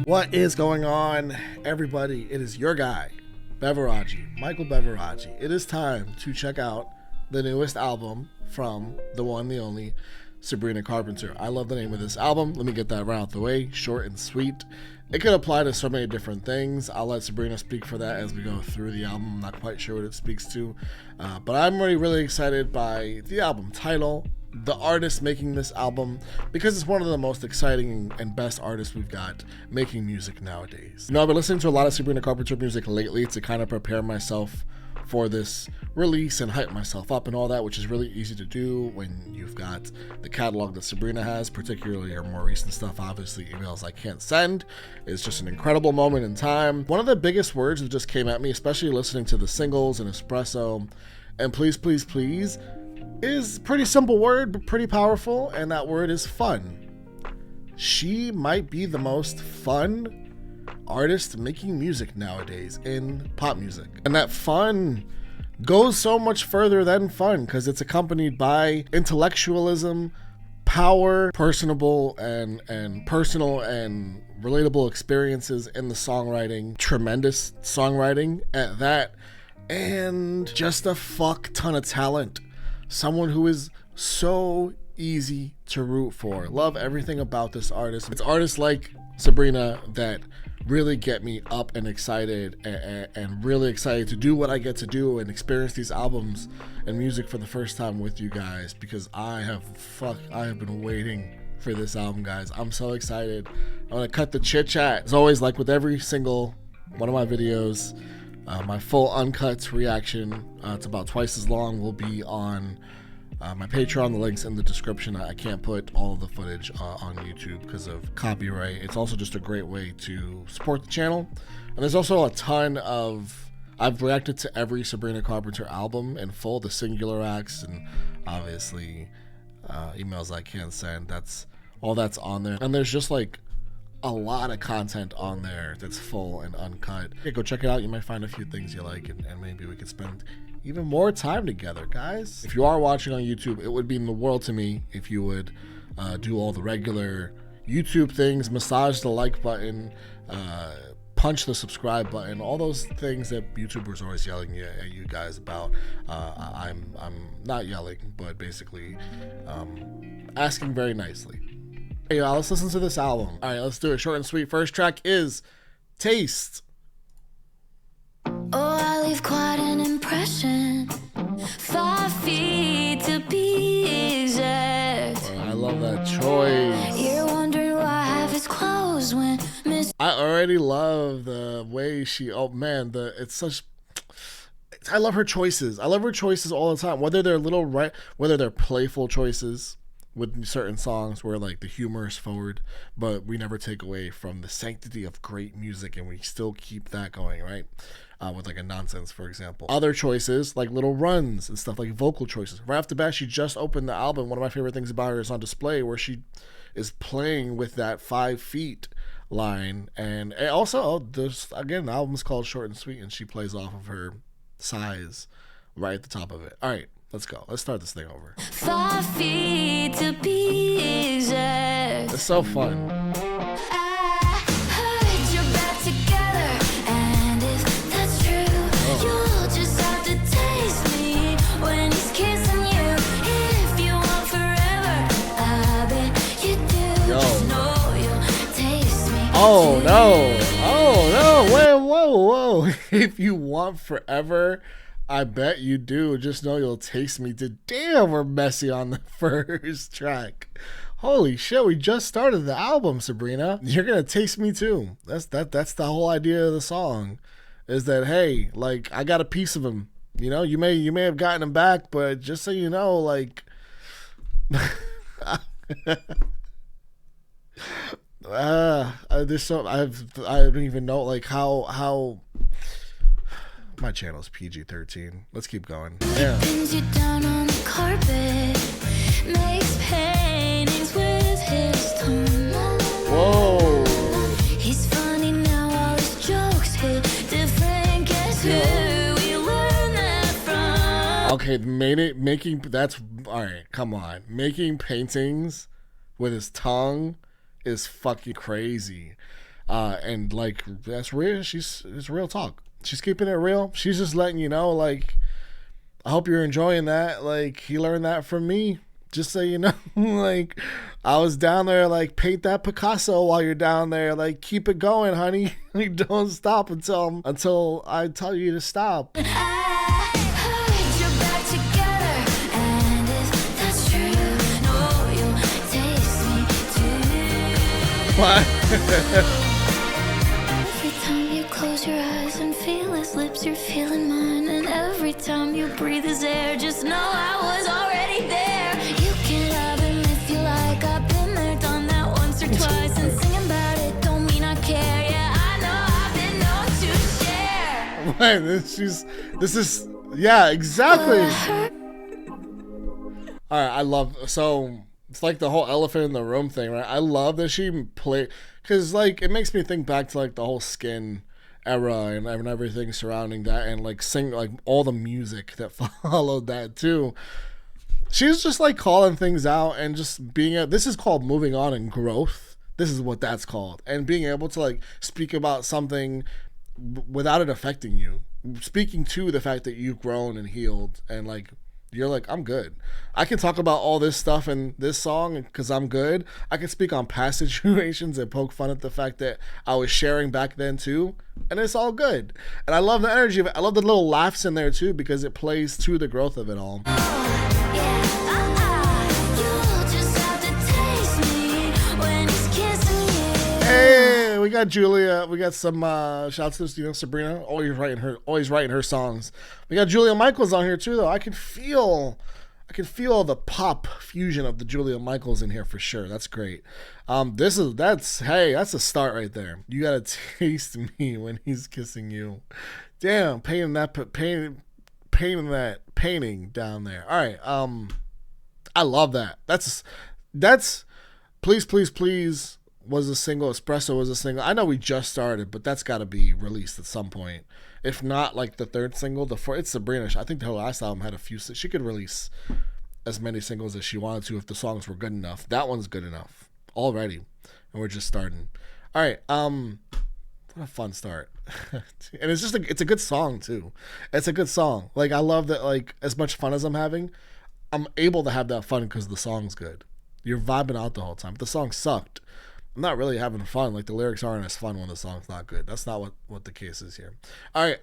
What is going on, everybody? It is your guy, Beveraggi, Michael.Beveraggi. It is time to check out the newest album from the one, the only, Sabrina Carpenter. I love the name of this album. Let me get that right out the way, short and sweet. It could apply to so many different things. I'll let Sabrina speak for that as we go through the album. I'm not quite sure what it speaks to, but I'm really excited by the album title, the artist making this album, because it's one of the most exciting and best artists we've got making music nowadays. You know, I've been listening to a lot of Sabrina Carpenter music lately to kind of prepare myself for this release and hype myself up and all that, which is really easy to do when you've got the catalog that Sabrina has, particularly her more recent stuff. Obviously, Emails I Can't Send is just an incredible moment in time. One of the biggest words that just came at me, especially listening to the singles and Espresso and Please Please Please, is a pretty simple word but pretty powerful, and that word is fun. She might be the most fun artist making music nowadays in pop music, and that fun goes so much further than fun because it's accompanied by intellectualism, power, personable and personal and relatable experiences in the songwriting, tremendous songwriting at that, and just a fuck ton of talent. Someone who is so easy to root for. Love everything about this artist. It's artists like Sabrina that really get me up and excited and really excited to do what I get to do and experience these albums and music for the first time with you guys, because I have been waiting for this album, guys. I'm so excited. I'm gonna cut the chit chat as always, like with every single one of my videos. My full uncut reaction, it's about twice as long, will be on my Patreon. The link's in the description. I can't put all of the footage on YouTube because of copyright. It's also just a great way to support the channel. And there's also a ton of, I've reacted to every Sabrina Carpenter album in full, the singular acts, and obviously Emails I Can't Send. That's on there. And there's just like a lot of content on there that's full and uncut. Yeah, go check it out. You might find a few things you like, and maybe we could spend even more time together, guys. If you are watching on YouTube, it would mean the world to me if you would do all the regular YouTube things, massage the like button, punch the subscribe button, all those things that YouTubers are always yelling at you guys about. I'm not yelling, but basically asking very nicely. Hey y'all, let's listen to this album. All right, let's do it short and sweet. First track is Taste. Oh, I leave quite an impression. 5 feet to be exact. Oh, I love that choice. You're wondering why half is closed when I already love the way she, oh man, I love her choices. I love her choices all the time, whether they're whether they're playful choices with certain songs where like the humor is forward, but we never take away from the sanctity of great music, and we still keep that going, right? With like a Nonsense, for example. Other choices like little runs and stuff, like vocal choices. Right off the bat, she just opened the album. One of my favorite things about her is on display, where she is playing with that 5 feet line. And also, there's, again, the album's called Short and Sweet, and she plays off of her size right at the top of it. All right. Let's go. Let's start this thing over. 5 feet to be exact. It's so fun. I heard you're back together, and if that's true, you'll just have to taste me when he's kissing you. If you want forever, I bet you do. Yo. Just know you'll taste me. Oh no! Oh no! Wait! Whoa! If you want forever, I bet you do. Just know you'll taste me to. Damn, we're messy on the first track. Holy shit, we just started the album, Sabrina. You're gonna taste me too. That's the whole idea of the song. Is that, hey, like, I got a piece of him. You know, you may have gotten him back, but just so you know, like there's so I don't even know like how my channel's PG-13. Let's keep going. Yeah. Pins you down on the carpet, makes paintings with his tongue. Whoa. He's funny now, all his jokes hit different. Guess who we learned that from? Okay, making that's all right. Come on, making paintings with his tongue is fucking crazy. And like that's real. It's real talk. She's keeping it real. She's just letting you know, like, I hope you're enjoying that. Like, he learned that from me. Just so you know, like, I was down there, like, paint that Picasso while you're down there. Like, keep it going, honey. Like, don't stop until I tell you to stop. I heard you're back together, and if that's true, no, you'll taste me too. What? Every time you close your eyes and feel his lips, you're feeling mine. And every time you breathe his air, just know I was already there. You can have him if you like. I've been there, done that once or twice. And singing about it don't mean I care. Yeah, I know I've been known to share. Wait, this is, yeah, exactly. All right, I love, so it's like the whole elephant in the room thing, right? I love that she played, because like it makes me think back to like the whole Skin era and everything surrounding that, and like sing like all the music that followed that too. She's just like calling things out and just being this is called moving on and growth. This is what that's called, and being able to like speak about something without it affecting you, speaking to the fact that you've grown and healed, and like you're like, I'm good. I can talk about all this stuff in this song because I'm good. I can speak on past situations and poke fun at the fact that I was sharing back then too, and it's all good. And I love the energy of it. I love the little laughs in there too, because it plays to the growth of it all. Hey, we got Julia. We got some shouts to Sabrina. Always writing her songs. We got Julia Michaels on here too, though. I can feel the pop fusion of the Julia Michaels in here for sure. That's great. That's a start right there. You gotta taste me when he's kissing you. Damn, painting that down there. All right. I love that. That's Please Please Please was a single. Espresso was a single. I know we just started, but that's got to be released at some point. If not, like the third single, it's Sabrina. I think her last album had a few. She could release as many singles as she wanted to if the songs were good enough. That one's good enough already, and we're just starting. All right. What a fun start. And it's just it's a good song too. It's a good song. Like, I love that. Like, as much fun as I'm having, I'm able to have that fun because the song's good. You're vibing out the whole time. If the song sucked, I'm not really having fun. Like, the lyrics aren't as fun when the song's not good. That's not what the case is here. All right.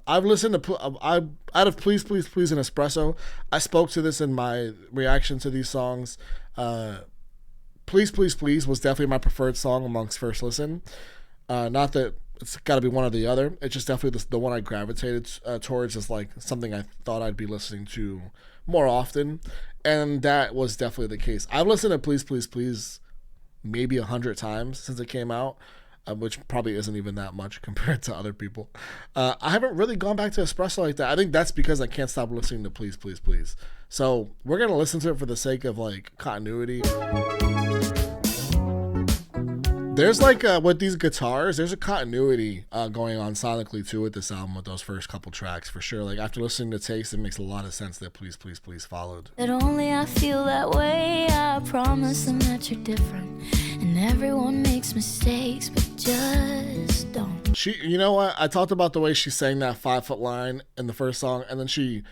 I've listened to out of Please Please Please and Espresso. I spoke to this in my reaction to these songs. Please Please Please was definitely my preferred song amongst first listen. Not that it's got to be one or the other. It's just definitely the one I gravitated towards as like something I thought I'd be listening to more often, and that was definitely the case. I've listened to Please Please Please maybe 100 times since it came out, which probably isn't even that much compared to other people. I haven't really gone back to Espresso like that. I think that's because I can't stop listening to Please Please Please. So we're gonna listen to it for the sake of like continuity. There's like with these guitars, there's a continuity going on sonically too with this album with those first couple tracks for sure. Like, after listening to Taste, it makes a lot of sense that Please Please Please followed. That only I feel that way. I promise them that you're different, and everyone makes mistakes, but just don't. You know what? I talked about the way she sang that 5 foot line in the first song, and then she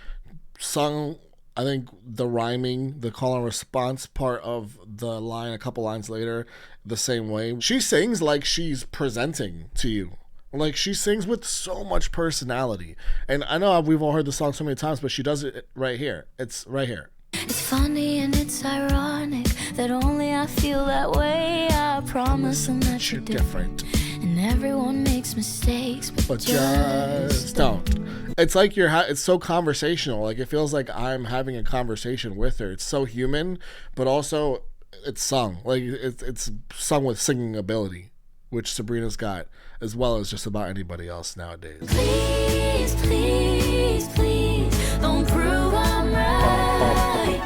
sung, I think, the rhyming, the call and response part of the line a couple lines later the same way. She sings like she's presenting to you. Like, she sings with so much personality. And I know we've all heard the song so many times, but she does it right here. It's right here. It's funny and it's ironic that only I feel that way. I promise them that you're different, and everyone makes mistakes, but just don't. It's like it's so conversational. Like, it feels like I'm having a conversation with her. It's so human, but also it's sung. Like, it's sung with singing ability, which Sabrina's got, as well as just about anybody else nowadays. Please, please, please, don't prove I'm right.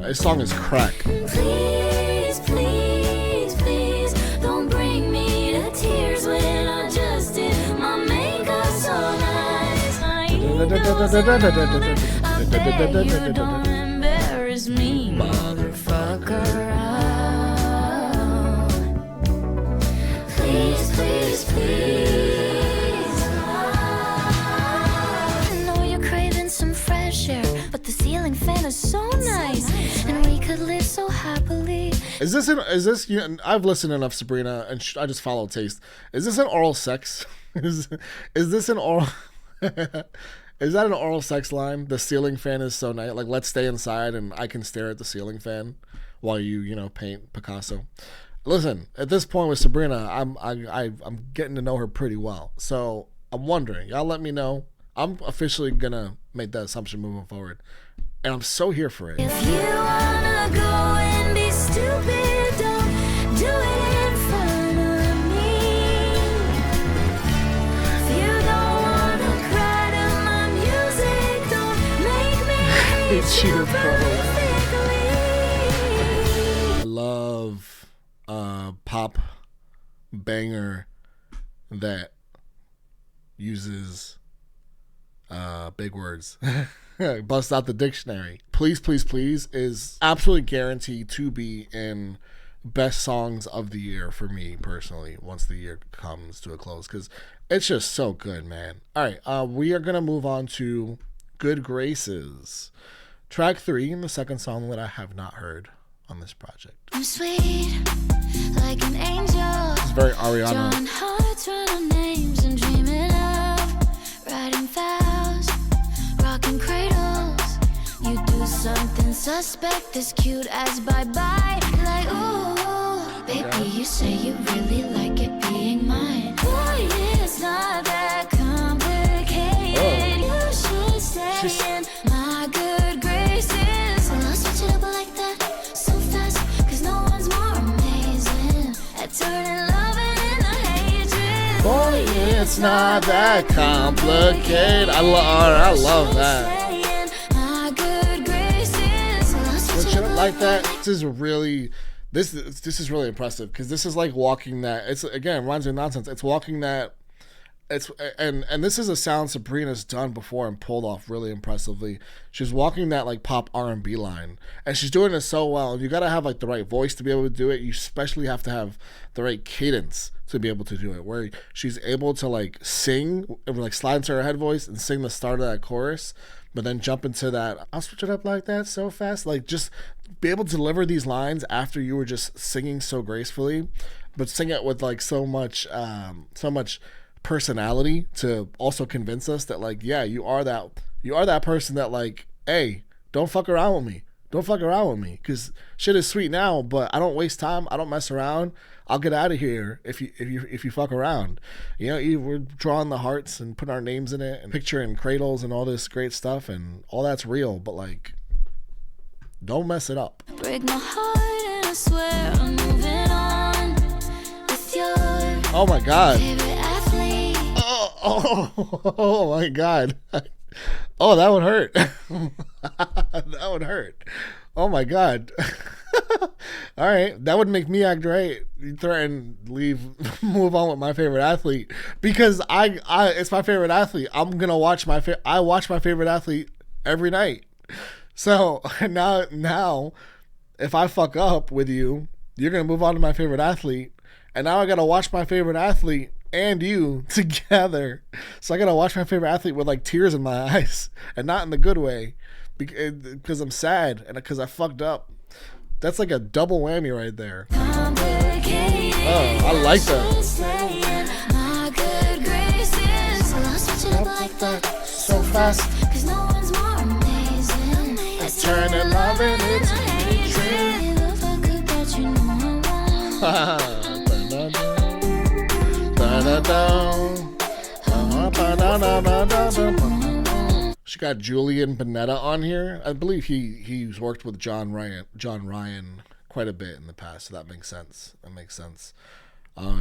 This song is crack. Please, please, please, don't bring me to tears when I just did my makeup so nice. I beg you don't embarrass me, motherfucker. Is this you know, I've listened enough Sabrina and I just follow taste. Is this an oral sex? is this an oral Is that an oral sex line? The ceiling fan is so nice. Like, let's stay inside and I can stare at the ceiling fan while you know, paint Picasso. Listen, at this point with Sabrina, I'm getting to know her pretty well. So I'm wondering, y'all let me know. I'm officially gonna make that assumption moving forward. And I'm so here for it. If you wanna go and be stupid, don't do it in front of me. If you don't wanna cry to my music, don't make me hate you perfectly. I love pop banger that uses big words. Bust out the dictionary. Please, please, please is absolutely guaranteed to be in best songs of the year for me personally once the year comes to a close, because it's just so good, man. All right, we are gonna move on to Good Graces, track 3, and the second song that I have not heard on this project. I'm sweet like an angel. It's very Ariana. Drawing hearts, running names and dreaming of writing vows, rocking cradles. You do something suspect as cute as bye-bye. Like, ooh, baby, you say you really like it being mine. Boy, it's not that complicated. You should stay in my good graces. Well, I'll switch it up like that so fast, 'cause no one's more amazing at turning love into hatred. Boy, it's not that complicated. I love that. Switch it up like that. This is really impressive, because this is like walking that. It's again rhymes with nonsense. It's walking that. It's and this is a sound Sabrina's done before and pulled off really impressively. She's walking that like pop R&B line, and she's doing it so well. You gotta have like the right voice to be able to do it. You especially have to have the right cadence to be able to do it, where she's able to like sing, like slide into her head voice and sing the start of that chorus, but then jump into that I'll switch it up like that so fast. Like, just be able to deliver these lines after you were just singing so gracefully, but sing it with like so much personality to also convince us that like, yeah, you are that person that like, hey, don't fuck around with me, because shit is sweet now, but I don't waste time, I don't mess around, I'll get out of here if you fuck around. You know, we're drawing the hearts and putting our names in it and picturing cradles and all this great stuff, and all that's real, but like, don't mess it up. Break my heart and I swear I'm moving on with your Oh my god. favorite athlete. Oh my god. Oh, that would hurt. That would hurt. Oh my god. All right, that would make me act right. You threaten, move on with my favorite athlete, because I it's my favorite athlete. I'm gonna watch I watch my favorite athlete every night. So now, if I fuck up with you, you're gonna move on to my favorite athlete, and now I gotta watch my favorite athlete and you together. So I gotta watch my favorite athlete with like tears in my eyes, and not in the good way, because I'm sad and because I fucked up. That's like a double whammy right there. Oh, I like that. So fast. Turning love into hatred. She got Julian Panetta on here. I believe he's worked with John Ryan quite a bit in the past, so that makes sense.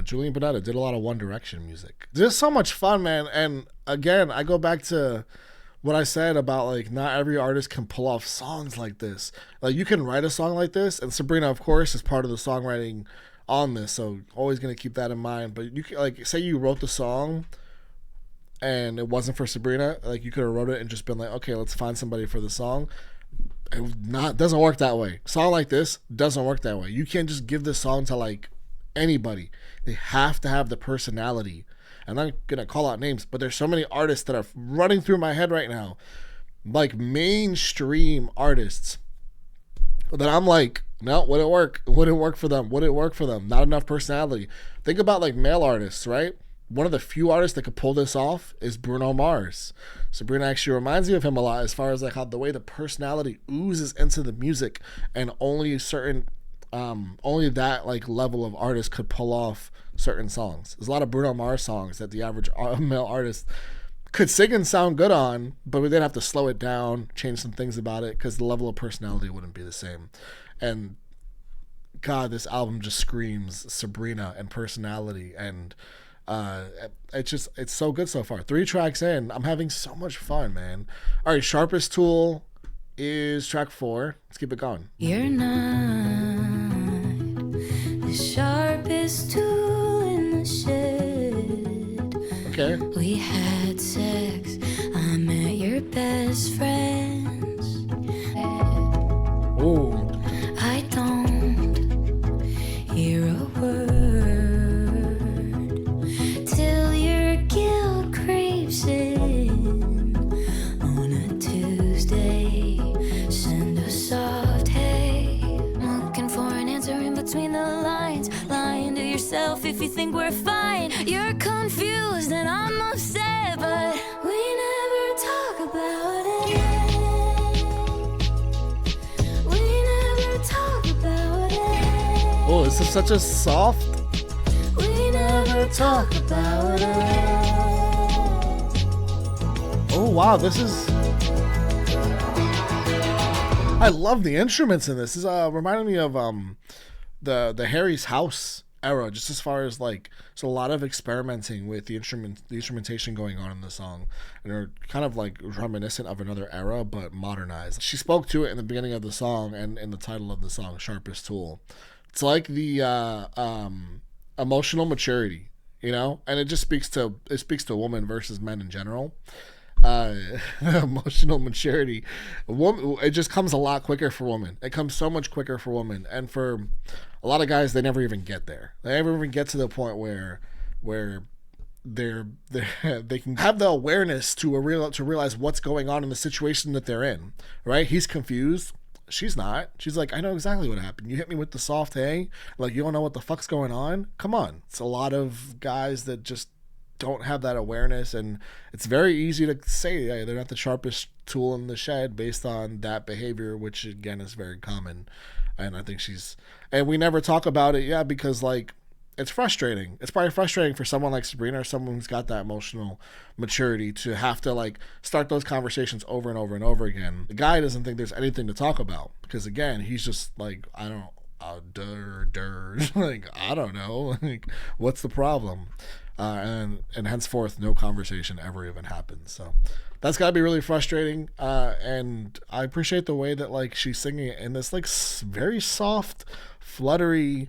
Julian Panetta did a lot of One Direction music. Just so much fun, man. And again, I go back to what I said about like not every artist can pull off songs like this. Like, you can write a song like this, and Sabrina, of course, is part of the songwriting on this, so always gonna keep that in mind. But you can, like, say you wrote the song and it wasn't for Sabrina, like, you could have wrote it and just been like, okay, let's find somebody for the song. It doesn't work that way. A song like this doesn't work that way. You can't just give this song to like anybody. They have to have the personality. I'm not gonna call out names, but there's so many artists that are running through my head right now, like mainstream artists, that I'm like, No, wouldn't work. Wouldn't work for them. Wouldn't work for them. Not enough personality. Think about like male artists, right? One of the few artists that could pull this off is Bruno Mars. Sabrina actually reminds me of him a lot as far as like how the way the personality oozes into the music, and only certain, only that like level of artist could pull off certain songs. There's a lot of Bruno Mars songs that the average male artist could sing and sound good on, but they'd have to slow it down, change some things about it because the level of personality wouldn't be the same. And God, this album just screams Sabrina and personality, and it's so good so far. 3 tracks in, I'm having so much fun, man. All right, Sharpest Tool is track 4. Let's keep it going. You're not the sharpest tool in the shed. Okay. We had sex, I met your best friends. Ooh. I don't hear a word till your guilt creeps in on a Tuesday. Send a soft hey, looking for an answer in between the lines, lying to yourself if you think we're fine. You're confused and I'm upset, but we never talk about it. Oh, this is such a soft. We never talk about it. Oh wow, this is. I love the instruments in this. This is reminding me of the Harry's House era, just as far as like, so a lot of experimenting with the instrumentation going on in the song, and they're kind of like reminiscent of another era but modernized. She spoke to it in the beginning of the song and in the title of the song, Sharpest Tool. It's like the emotional maturity, you know, and it speaks to women versus men in general. Emotional maturity, it just comes a lot quicker for women. It comes so much quicker for women, and for a lot of guys, they never even get there. They never even get to the point where they can have the awareness to realize what's going on in the situation that they're in. Right? He's confused. She's not. She's like, I know exactly what happened. You hit me with the soft hey. Like, you don't know what the fuck's going on? Come on. It's a lot of guys that just don't have that awareness, and it's very easy to say, hey, they're not the sharpest tool in the shed based on that behavior, which again is very common. And I think and we never talk about it, because like, it's frustrating. It's probably frustrating for someone like Sabrina or someone who's got that emotional maturity to have to like start those conversations over and over and over again. The guy doesn't think there's anything to talk about because again, he's just like, I don't like, I don't know, like, what's the problem? And henceforth, no conversation ever even happens. So that's got to be really frustrating. And I appreciate the way that like she's singing it in this like very soft, fluttery,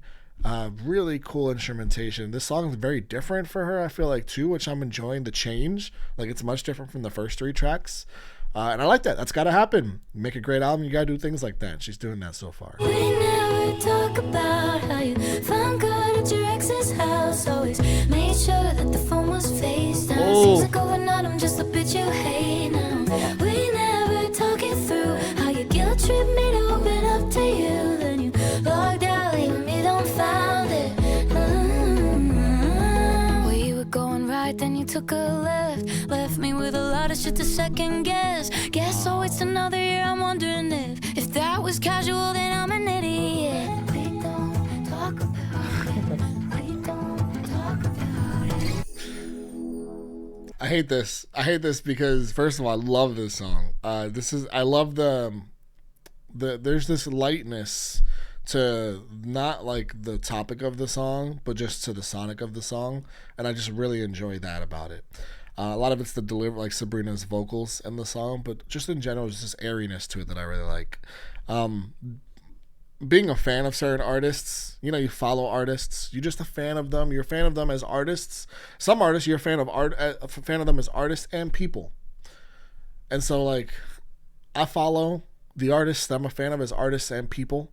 really cool instrumentation. This song is very different for her, I feel like, too, which I'm enjoying the change. Like, it's much different from the first 3 tracks. And I like that. That's got to happen. Make a great album, you got to do things like that. She's doing that so far. We never talk about how you found good at your ex's house. Always made sure that the phone was face down. Seems like overnight I'm just a bitch you hate now. We never talk it through how you guilt trip me to open up to you. Then you logged out, leaving me dumbfounded. We were going right, then you took a left me with a lot of shit to second guess. Guess I'll wait another year. I'm wondering if that was casual, then I'm an idiot. We don't talk about it. We don't talk about it. I hate this because first of all, I love this song. I love there's this lightness to not like the topic of the song, but just to the sonic of the song, and I just really enjoy that about it. A lot of it's the deliver, like Sabrina's vocals in the song, but just in general, there's this airiness to it that I really like. Being a fan of certain artists, you follow artists, you're just a fan of them. You're a fan of them as artists. Some artists, you're a fan of them as artists and people. And so, like, I follow the artists that I'm a fan of as artists and people.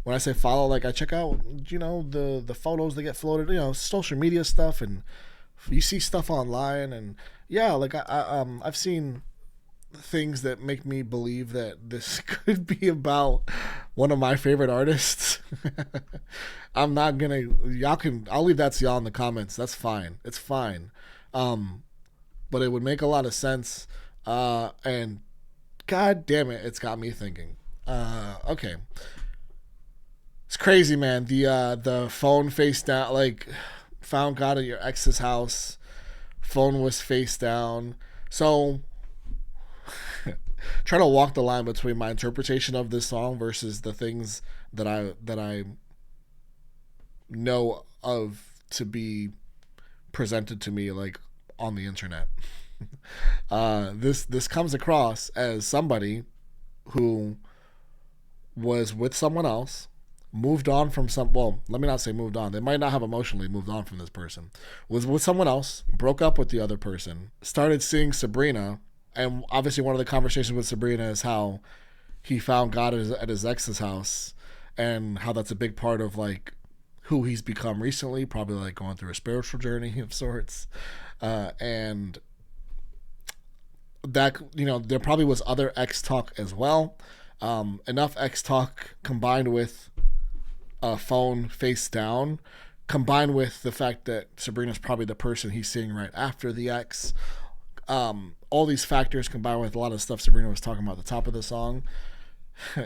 When I say follow, like, I check out, the photos that get floated, social media stuff, and you see stuff online, and yeah, like I've seen things that make me believe that this could be about one of my favorite artists. I'm not gonna. I'll leave that to y'all in the comments. That's fine. It's fine. But it would make a lot of sense. And god damn it, it's got me thinking. Okay. It's crazy, man. The phone face down, like, found God at your ex's house. Phone was face down. So trying to walk the line between my interpretation of this song versus the things that I know of to be presented to me, like, on the internet. This comes across as somebody who was with someone else, moved on from well, let me not say moved on. They might not have emotionally moved on from this person. Was with someone else, broke up with the other person, started seeing Sabrina, and obviously one of the conversations with Sabrina is how he found God at his ex's house, and how that's a big part of, like, who he's become recently, probably, like, going through a spiritual journey of sorts. And that, you know, there probably was other X talk as well. Enough X talk combined with a phone face down, combined with the fact that Sabrina's probably the person he's seeing right after the X. All these factors combined with a lot of stuff Sabrina was talking about at the top of the song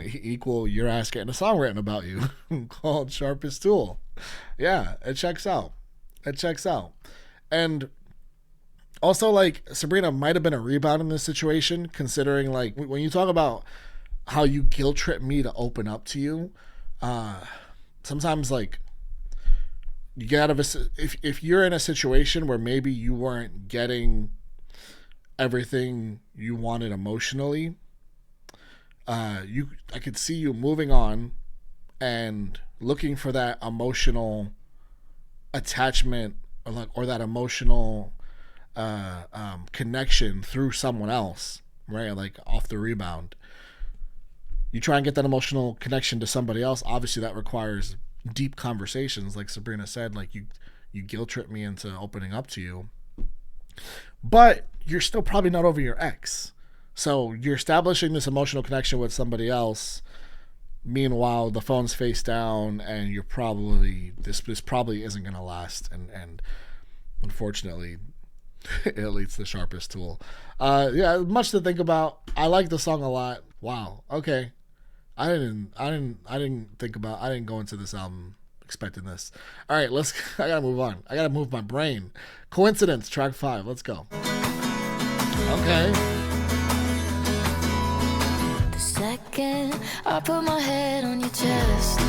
equal your ass getting a song written about you called Sharpest Tool. Yeah, it checks out. And also, like, Sabrina might have been a rebound in this situation, considering, like, when you talk about how you guilt trip me to open up to you, sometimes, like, you get out of if you're in a situation where maybe you weren't getting everything you wanted emotionally, I could see you moving on and looking for that emotional attachment, or that emotional connection through someone else, right? Like, off the rebound, you try and get that emotional connection to somebody else. Obviously that requires deep conversations, like Sabrina said. Like, you guilt trip me into opening up to you, but you're still probably not over your ex, so you're establishing this emotional connection with somebody else. Meanwhile, the phone's face down, and you're probably this probably isn't gonna last, and unfortunately it leads to the Sharpest Tool. Yeah, much to think about. I like the song a lot. Wow. Okay. I didn't go into this album expecting this. All right, I gotta move on. I gotta move my brain. Coincidence, track 5. Let's go. Okay. The second I put my head on your chest,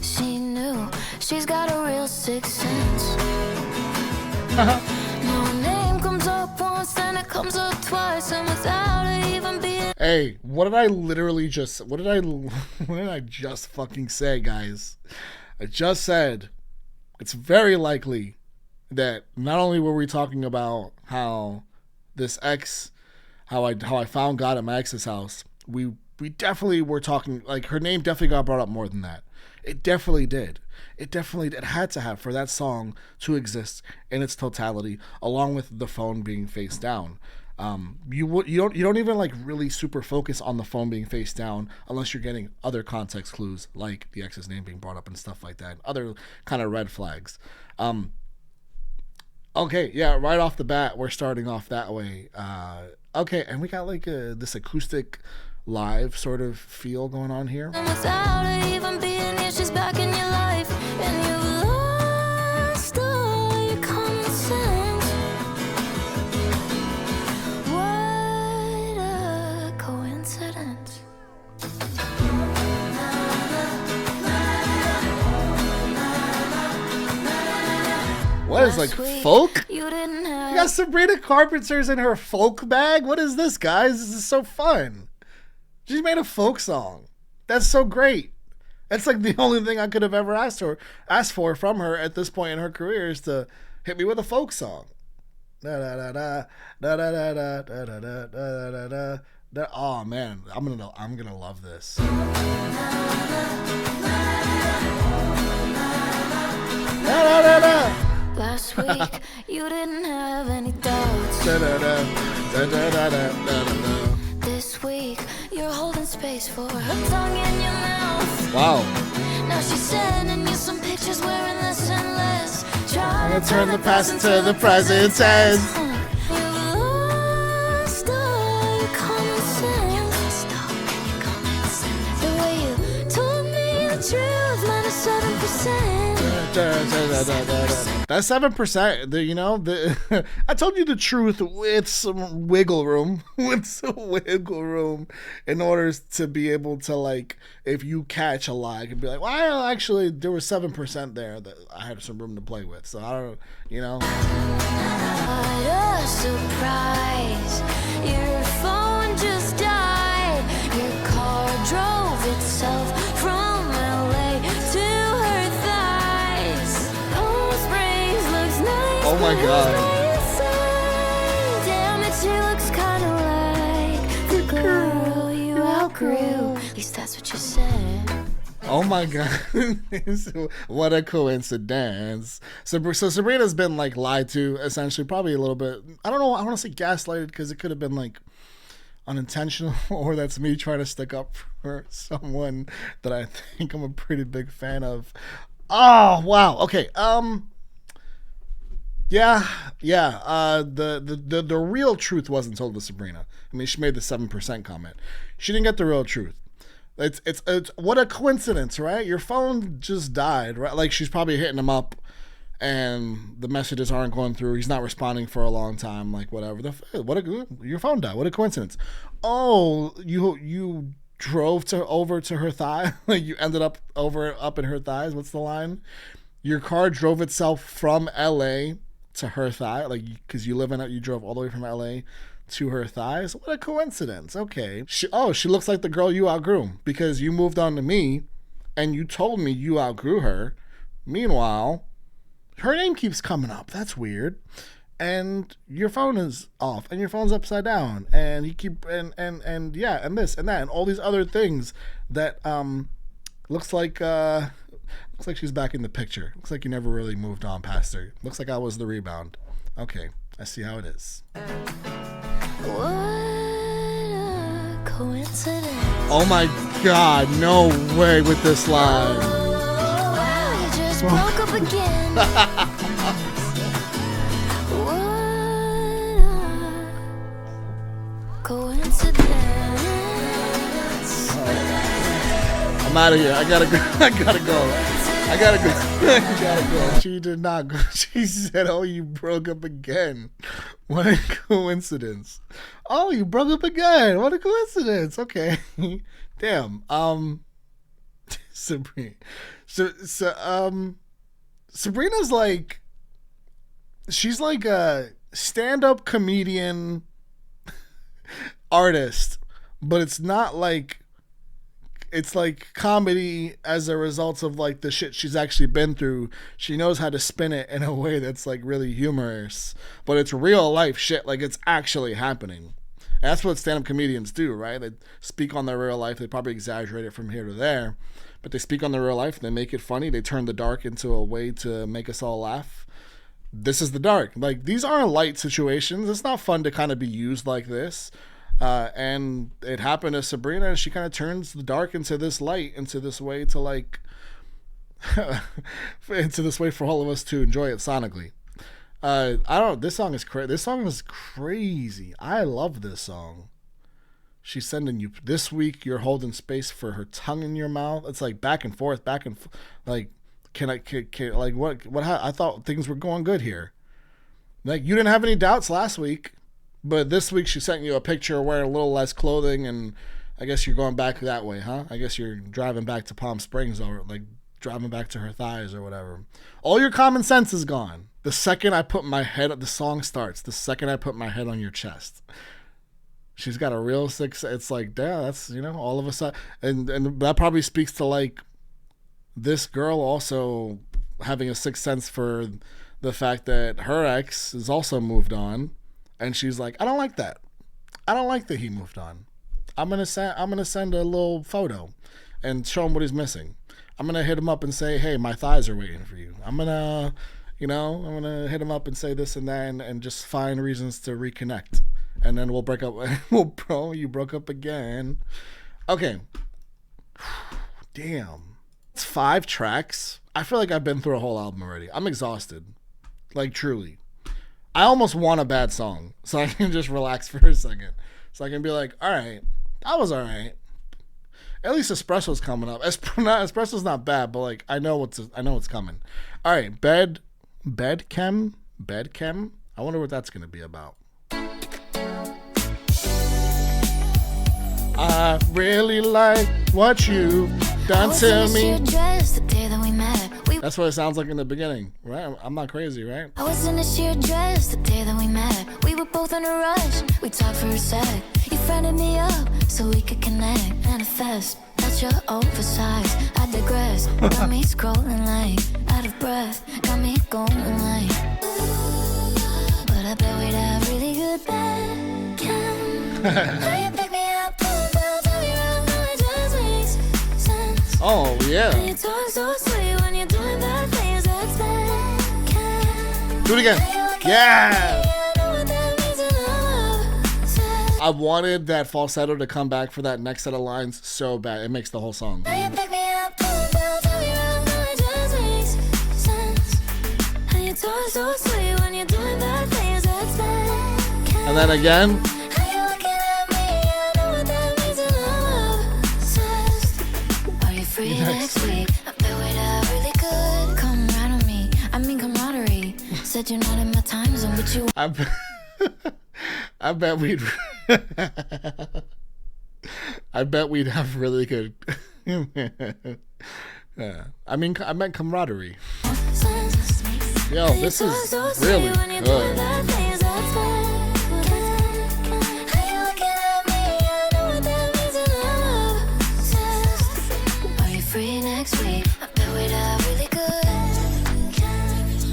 she knew she's got a real sixth sense. My name comes up once and it comes up twice, and without it even being. Hey, what did I just fucking say, guys? I just said it's very likely that not only were we talking about how this ex, how I found God at my ex's house, we definitely were talking, like, her name definitely got brought up more than that. It definitely did. It had to have, for that song to exist in its totality, along with the phone being face down. You don't even, like, really super focus on the phone being face down unless you're getting other context clues, like the ex's name being brought up and stuff like that, other kind of red flags. Okay, yeah, right off the bat, we're starting off that way. Okay, and we got, like, this acoustic live sort of feel going on here. And without her even being here, she's back in your life, and you've lost all your common sense. What a coincidence. What is, like, folk? You didn't have. You got Sabrina Carpenter's in her folk bag? What is this, guys? This is so fun. She made a folk song. That's so great. That's, like, the only thing I could have ever asked for from her at this point in her career, is to hit me with a folk song. Da da da da da da da da da da da da da. Oh man, I'm gonna love this. Da da da da. Last week, you didn't have any doubts. This week, you're holding space for her tongue in your mouth. Wow. Now she's sending you some pictures wearing less and less. I'm Trying gonna turn the past into the present tense. You've lost all your common sense. The way you told me the truth, minus 7%. That's 7%. I told you the truth with some wiggle room, in order to be able to, like, if you catch a lie, you can be like, well, actually, there was 7% there that I had some room to play with. So I don't, What a surprise! Your phone just died. Your car drove itself from LA to her thighs. Post braids looks nice. Oh my God. Damn it, she looks kinda like the girl you outgrew. At least that's what you said. Oh my God. What a coincidence. So Sabrina's been, like, lied to, essentially, probably a little bit. I don't know, I want to say gaslighted, because it could have been, like, unintentional, or that's me trying to stick up for someone that I think I'm a pretty big fan of. Oh, wow. Okay. The real truth wasn't told to Sabrina. I mean, she made the 7% comment. She didn't get the real truth. It's what a coincidence, right? Your phone just died, right? Like, she's probably hitting him up, and the messages aren't going through. He's not responding for a long time, like, whatever. Your phone died. What a coincidence. Oh, you drove over to her thigh. Like, you ended up up in her thighs. What's the line? Your car drove itself from LA to her thigh, like, because you drove all the way from LA to her thighs. What a coincidence. Okay. She looks like the girl you outgrew, because you moved on to me and you told me you outgrew her. Meanwhile, her name keeps coming up. That's weird. And your phone is off, and your phone's upside down, and you keep and this and that and all these other things that looks like she's back in the picture. Looks like you never really moved on past her. Looks like I was the rebound. Okay, I see how it is. What a coincidence. Oh my God, no way with this line. Wow, you just broke up again. What a coincidence. I'm out of here. I gotta go. She did not go. She said, oh, you broke up again. What a coincidence. Oh, you broke up again. What a coincidence. Okay. Damn. Sabrina. Sabrina's like, she's like a stand-up comedian artist, but it's not like, it's like comedy as a result of, like, the shit she's actually been through. She knows how to spin it in a way that's, like, really humorous, but it's real life shit. Like, it's actually happening. And that's what stand-up comedians do, right? They speak on their real life. They probably exaggerate it from here to there, but they speak on their real life. They make it funny. They turn the dark into a way to make us all laugh. This is the dark. Like, these aren't light situations. It's not fun to kind of be used like this. And it happened to Sabrina. She kind of turns the dark into this light, into this way to, like, into this way for all of us to enjoy it sonically. This song is crazy. This song is crazy. I love this song. She's sending you, this week you're holding space for her tongue in your mouth. It's like back and forth. Like, I thought things were going good here. Like, you didn't have any doubts last week. But this week she sent you a picture wearing a little less clothing, and I guess you're going back that way, huh? I guess you're driving back to Palm Springs, or, like, driving back to her thighs or whatever. All your common sense is gone. The second I put my head, the song starts, the second I put my head on your chest. She's got a real six, it's like, damn, that's, all of a sudden, and that probably speaks to, like, this girl also having a sixth sense for the fact that her ex has also moved on. And she's like, I don't like that. I don't like that he moved on. I'm gonna send a little photo and show him what he's missing. I'm gonna hit him up and say, hey, my thighs are waiting for you. I'm gonna You know, I'm gonna hit him up and say this and that, and just find reasons to reconnect, and then we'll break up. Bro, you broke up again. Okay. Damn. It's 5 tracks. I feel like I've been through a whole album already. I'm exhausted. Like, truly. I almost want a bad song so I can just relax for a second. So I can be like, all right, that was all right. At least Espresso's coming up. Espresso's not bad, but like I know what's coming. All right, bed chem. I wonder what that's gonna be about. I really like what you've done to me. That's what it sounds like in the beginning, right? I'm not crazy, right? I was in a sheer dress the day that we met. We were both in a rush. We talked for a sec. You friended me up so we could connect. Manifest that you're oversized. I digress. Got me scrolling like out of breath. Got me going like. But I bet we'd have really good bed chem. How you pick me up, tell me around how it just makes sense. Oh yeah. And you talk so sweet when you're doing bad things. That's bad chem. Do it again. Yeah. I wanted that falsetto to come back for that next set of lines so bad. It makes the whole song. And then again. Are you free next week? I bet we'd have really good. Come right on me. I mean camaraderie. Said you're not in my time zone, but you. I bet we'd. I bet we'd have really good. Yeah. I meant camaraderie. Yo, this is really good.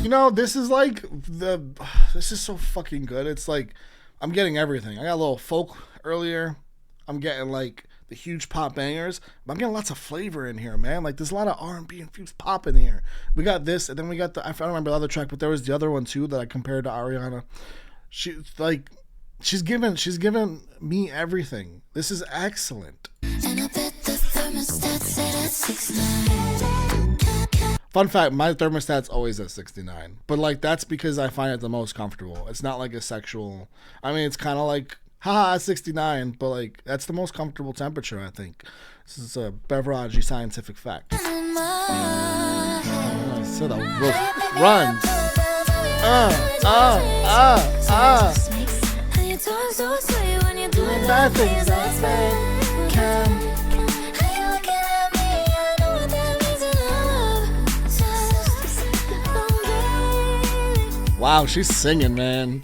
You know, this is like this is so fucking good. It's like I'm getting everything. I got a little folk earlier. I'm getting like the huge pop bangers, but I'm getting lots of flavor in here, man. Like there's a lot of R&B infused pop in here. We got this, and then we got I don't remember the other track, but there was the other one too that I compared to Ariana. She's given me everything. This is excellent. And I bet the thermostat set at 69. Fun fact, my thermostat's always at 69. But like that's because I find it the most comfortable. It's not like a sexual. I mean, it's kind of like haha 69, but like that's the most comfortable temperature, I think. This is a Beveraggi scientific fact. So the roof runs. Doing bad things, that's bad chem. Wow, she's singing, man.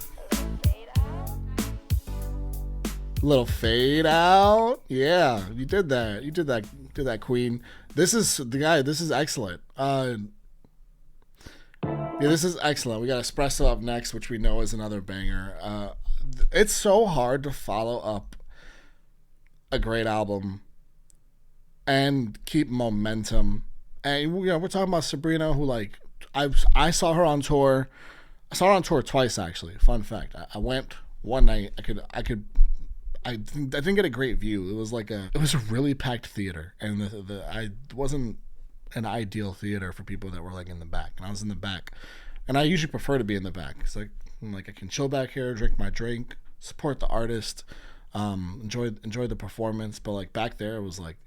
Little fade out. Yeah, you did that. You did that, queen. This is excellent. Yeah, this is excellent. We got Espresso up next, which we know is another banger. It's so hard to follow up a great album and keep momentum. And you know, we're talking about Sabrina, who like I saw her on tour. I saw her on tour twice, actually. Fun fact. I went one night. I didn't get a great view. It was a really packed theater, and I wasn't an ideal theater for people that were like in the back, and I was in the back, and I usually prefer to be in the back. It's like I can chill back here, drink my drink, support the artist, enjoy the performance. But like back there, it was like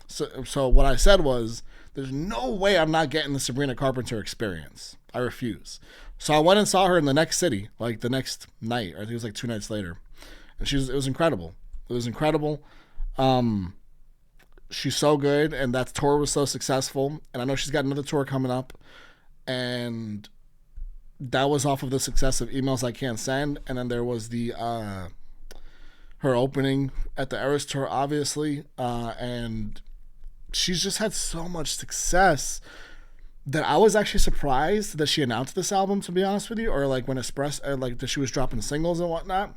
so. What I said was, there's no way I'm not getting the Sabrina Carpenter experience. I refuse. So I went and saw her in the next city, like the next night, or I think it was like 2 nights later. And it was incredible. It was incredible. She's so good, and that tour was so successful. And I know she's got another tour coming up. And that was off of the success of Emails I Can't Send. And then there was the her opening at the Eras Tour, obviously. And she's just had so much success that I was actually surprised that she announced this album, to be honest with you, or like when Espresso, like that she was dropping singles and whatnot.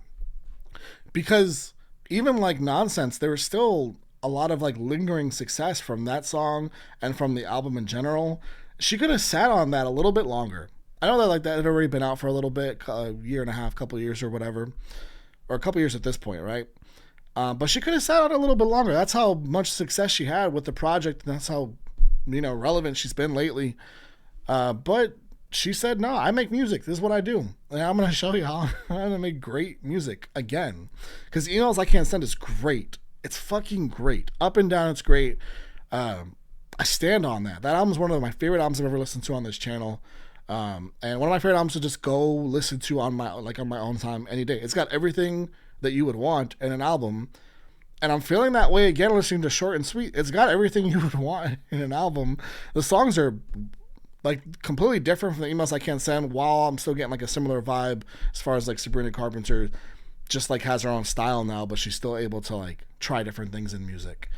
Because even like Nonsense, there was still a lot of like lingering success from that song and from the album in general. She could have sat on that a little bit longer. I know that like that had already been out for a little bit, a year and a half, couple years or whatever, or a couple years at this point, right? But she could have sat out a little bit longer. That's how much success she had with the project, and that's how, you know, relevant she's been lately. But she said, no, I make music. This is what I do. And I'm going to show you how I'm going to make great music again. Because Emails I Can't Send is great. It's fucking great. Up and down, it's great. I stand on that. That album is one of my favorite albums I've ever listened to on this channel. And one of my favorite albums to just go listen to on my own time any day. It's got everything that you would want in an album. And I'm feeling that way again listening to Short and Sweet. It's got everything you would want in an album. The songs are like completely different from the Emails I Can't Send, while I'm still getting like a similar vibe as far as like Sabrina Carpenter just like has her own style now, but she's still able to like try different things in music.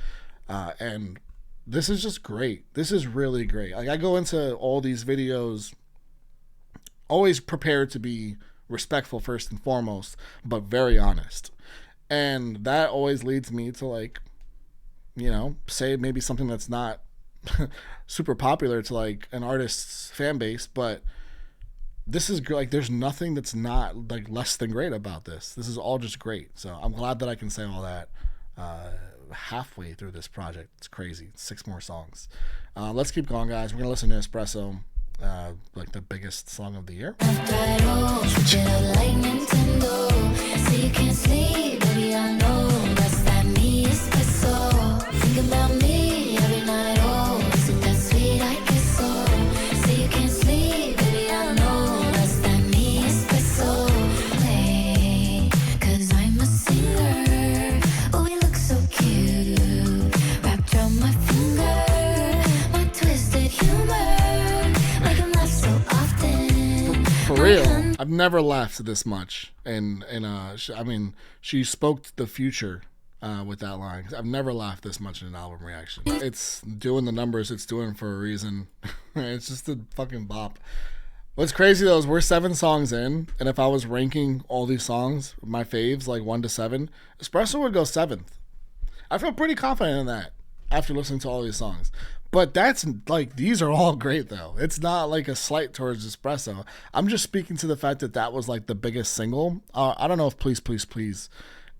And this is just great. This is really great. Like I go into all these videos always prepared to be respectful first and foremost, but very honest. And that always leads me to like, you know, say maybe something that's not super popular to like an artist's fan base, but this is like, there's nothing that's not like less than great about this. This is all just great. So I'm glad that I can say all that halfway through this project. It's crazy. 6 more songs. Let's keep going, guys. We're gonna listen to Espresso, like the biggest song of the year. For real, I've never laughed this much, and I mean, she spoke the future with that line. I've never laughed this much in an album reaction. It's doing the numbers it's doing for a reason. It's just a fucking bop. What's crazy though is we're 7 songs in, and if I was ranking all these songs, my faves, like 1 to 7, Espresso would go 7th. I feel pretty confident in that after listening to all these songs. But that's like, these are all great though. It's not like a slight towards Espresso. I'm just speaking to the fact that that was like the biggest single. I don't know if Please Please Please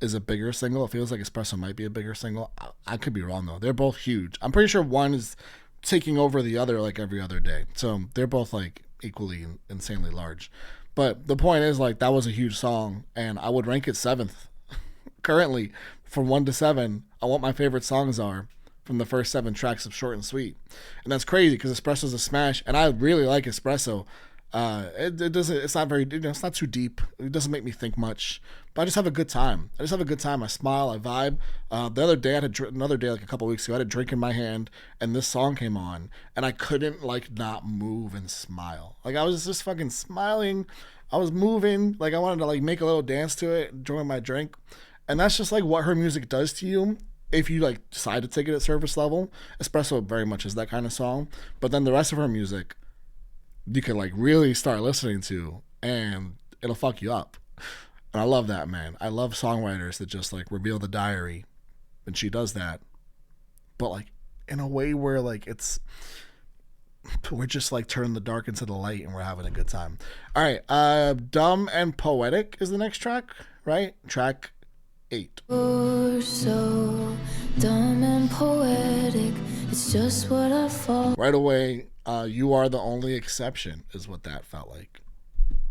is a bigger single. It feels like Espresso might be a bigger single. I could be wrong though. They're both huge. I'm pretty sure one is taking over the other like every other day. So they're both like equally insanely large. But the point is, like, that was a huge song, and I would rank it 7th. Currently, from 1 to 7, on what my favorite songs are from the first 7 tracks of Short and Sweet. And that's crazy because Espresso's a smash, and I really like Espresso. It's not very, it's not too deep. It doesn't make me think much, but I just have a good time. I smile, I vibe. The other day, another day, like a couple weeks ago, I had a drink in my hand, and this song came on, and I couldn't like not move and smile. Like I was just fucking smiling. I was moving, like I wanted to like make a little dance to it, enjoy my drink. And that's just like what her music does to you if you like decide to take it at surface level. Espresso very much is that kind of song, but then the rest of her music you can like really start listening to, and it'll fuck you up. And I love that, man. I love songwriters that just like reveal the diary, and she does that, but like in a way where like we're just like turning the dark into the light and we're having a good time. All right, Dumb and Poetic is the next track, right? Track 8. You're so dumb and poetic. It's just what I fall. Right away, You Are the Only Exception is what that felt like.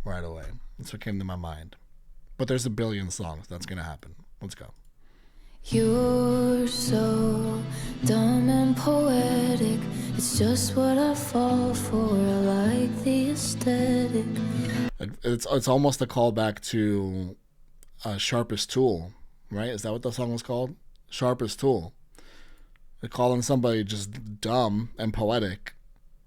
Right away. That's what came to my mind. But there's a billion songs. That's going to happen. Let's go. You're so dumb and poetic. It's just what I fall for. I like the aesthetic. It's almost a callback to Sharpest Tool, right? Is that what the song was called? Sharpest Tool. They're calling somebody just dumb and poetic.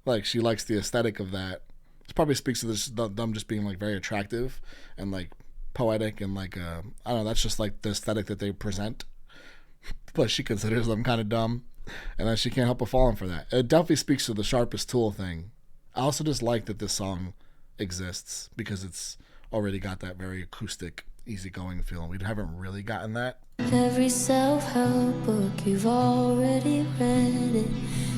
Like, she likes the aesthetic of that. It probably speaks to this them just being like very attractive and like poetic and like I don't know, that's just like the aesthetic that they present. But she considers them kind of dumb, and then she can't help but falling for that. It definitely speaks to the Sharpest Tool thing. I also just like that this song exists because it's already got that very acoustic, easygoing feel. We haven't really gotten that. Every self-help book, you've already read it.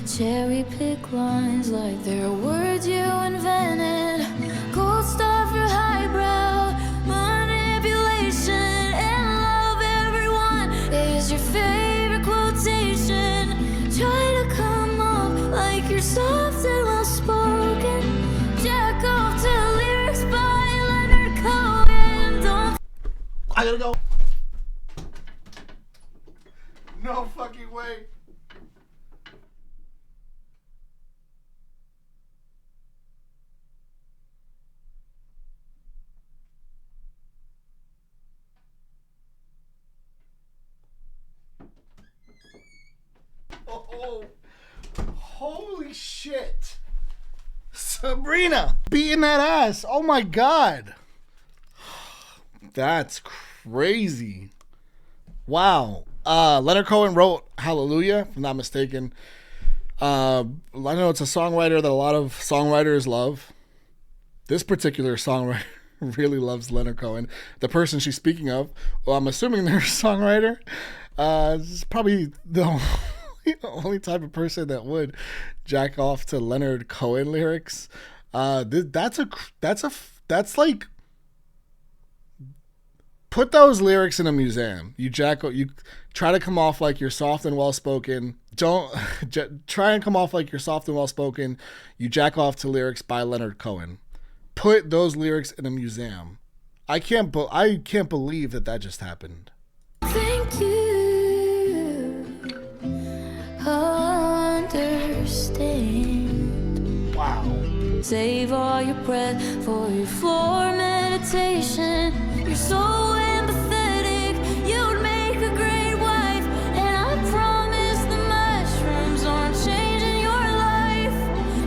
Cherry pick lines like they're words you invented. Gold star for highbrow manipulation, and love everyone is your favorite quotation. Try to come off like you're soft and well spoken. Jack off to lyrics by Leonard Cohen. Don't I gotta go. No fucking way. Oh, holy shit. Sabrina beating that ass. Oh my god. That's crazy. Wow. Leonard Cohen wrote Hallelujah, if I'm not mistaken. I know it's a songwriter that a lot of songwriters love. This particular songwriter really loves Leonard Cohen. The person she's speaking of, well, I'm assuming they're a songwriter. This is probably the only type of person that would jack off to Leonard Cohen lyrics. That's like, put those lyrics in a museum. You try to come off like you're soft and well spoken. Don't try and come off like you're soft and well spoken. You jack off to lyrics by Leonard Cohen. Put those lyrics in a museum. I can't believe that just happened. think you understand. Wow. Save all your breath for your floor meditation. You're so empathetic, you'd make a great wife. And I promise the mushrooms aren't changing your life.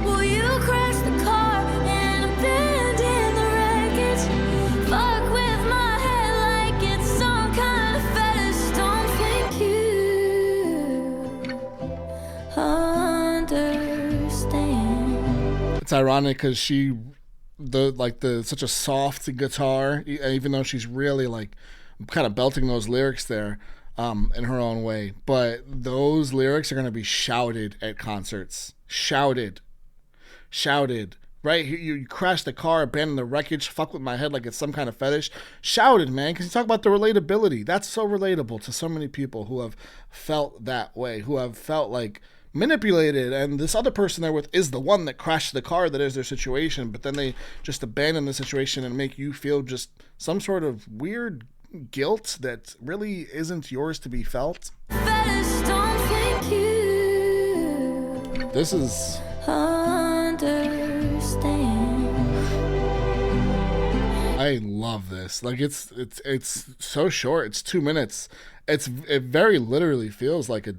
Will you crash the car and abandon the wreckage? Fuck with my head like it's some kind of fetish. Don't think you understand. It's ironic because such a soft guitar, even though she's really like kind of belting those lyrics there in her own way. But those lyrics are going to be shouted at concerts. Shouted. Right? You crash the car, abandon the wreckage, fuck with my head like it's some kind of fetish. Shouted, man, because you talk about the relatability. That's so relatable to so many people who have felt that way, who have felt like manipulated, and this other person they're with is the one that crashed the car that is their situation, but then they just abandon the situation and make you feel just some sort of weird guilt that really isn't yours to be felt. Fetish, don't think you This is understand. I love this. Like it's so short. It's 2 minutes. It very literally feels like a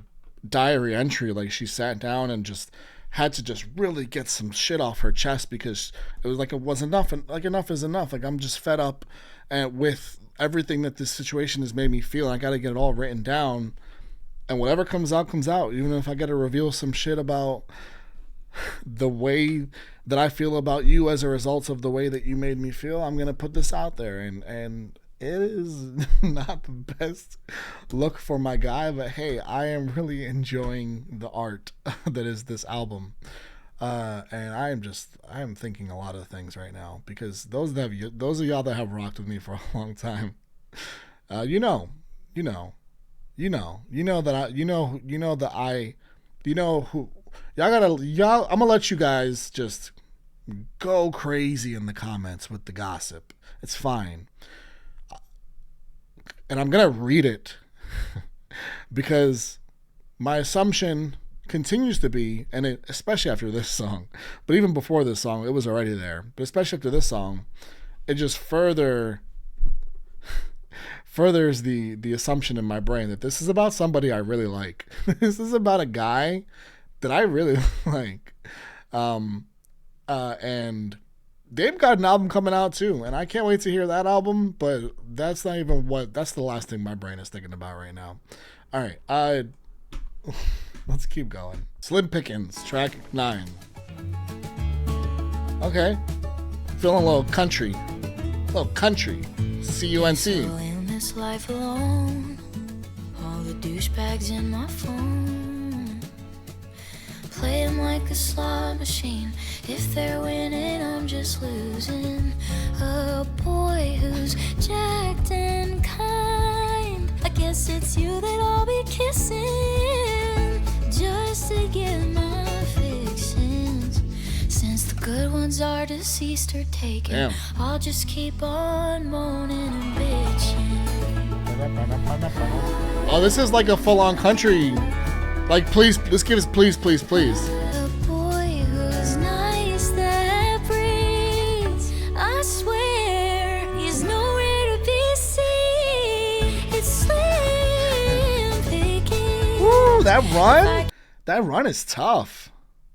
diary entry, like she sat down and just had to just really get some shit off her chest because it was like it was enough, and like enough is enough. Like I'm just fed up and with everything that this situation has made me feel. I got to get it all written down, and whatever comes out comes out. Even if I got to reveal some shit about the way that I feel about you as a result of the way that you made me feel, I'm gonna put this out there, and it is not the best look for my guy, but hey, I am really enjoying the art that is this album. And I am thinking a lot of things right now because those of y'all that have rocked with me for a long time, you know who y'all, I'm gonna let you guys just go crazy in the comments with the gossip. It's fine. And I'm going to read it because my assumption continues to be, and especially after this song, but even before this song, it was already there. But especially after this song, it just furthers the assumption in my brain that this is about somebody I really like. This is about a guy that I really like. And they've got an album coming out too, and I can't wait to hear that album, but that's not even that's the last thing my brain is thinking about right now. All right, let's keep going. Slim Pickins, track 9. Okay, feeling a little country. CUNC. So in this life alone, all the douchebags in my phone, play 'em like a slot machine. If they're winning, I'm just losing. A boy who's jacked and kind. I guess it's you that I'll be kissing just to get my fixins. Since the good ones are deceased or taken, Damn. I'll just keep on moaning and bitching. Oh, this is like a full-on country. Like, please, this gives please, please, please. A boy who's nice that breathes. I swear he's nowhere to be seen. It's slim pickings. Woo, that run? That run is tough.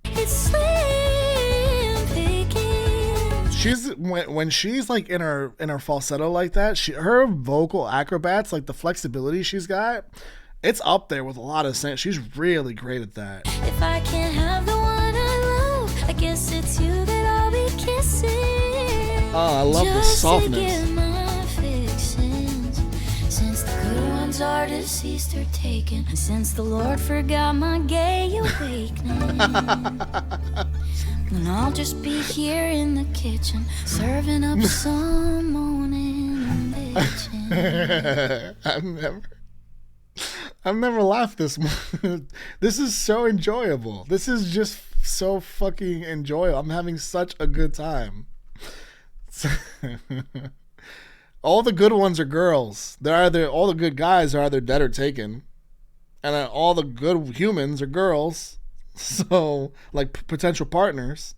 It's slim pickings. She's when she's like in her falsetto like that, her vocal acrobats, like the flexibility she's got, it's up there with a lot of singers. She's really great at that. If I can't have the one I love, I guess it's you that I'll be kissing. Oh, I love the Just to softness. get my fixins. Since the good ones are deceased or taken, and since the Lord forgot my gay awakening, then I'll just be here in the kitchen, serving up some moaning and bitching. I've never laughed this much. This is so enjoyable. This is just so fucking enjoyable. I'm having such a good time. All the good ones are girls. All the good guys are either dead or taken, and then all the good humans are girls. So, like potential partners.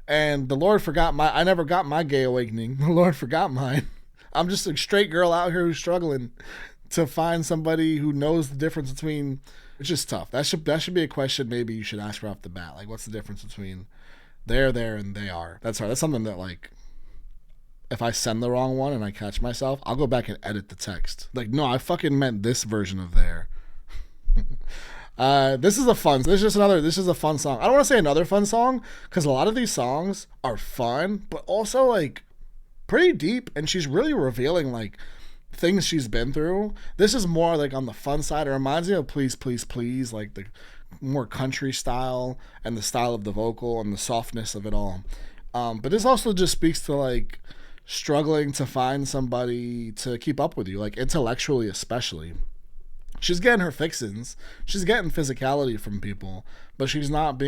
And the Lord forgot I never got my gay awakening. The Lord forgot mine. I'm just a straight girl out here who's struggling to find somebody who knows the difference between. It's just tough. That should be a question maybe you should ask right off the bat. Like, what's the difference between they're there and they are? That's hard. That's something that, like, if I send the wrong one and I catch myself, I'll go back and edit the text. Like, no, I fucking meant this version of there. This is a fun song. I don't want to say another fun song, because a lot of these songs are fun, but also, like, pretty deep, and she's really revealing, like, things she's been through. This is more like on the fun side. It reminds me of Please Please Please, like the more country style and the style of the vocal and the softness of it all. But this also just speaks to, like, struggling to find somebody to keep up with you, like intellectually especially. She's getting her fixins, she's getting physicality from people, but she's not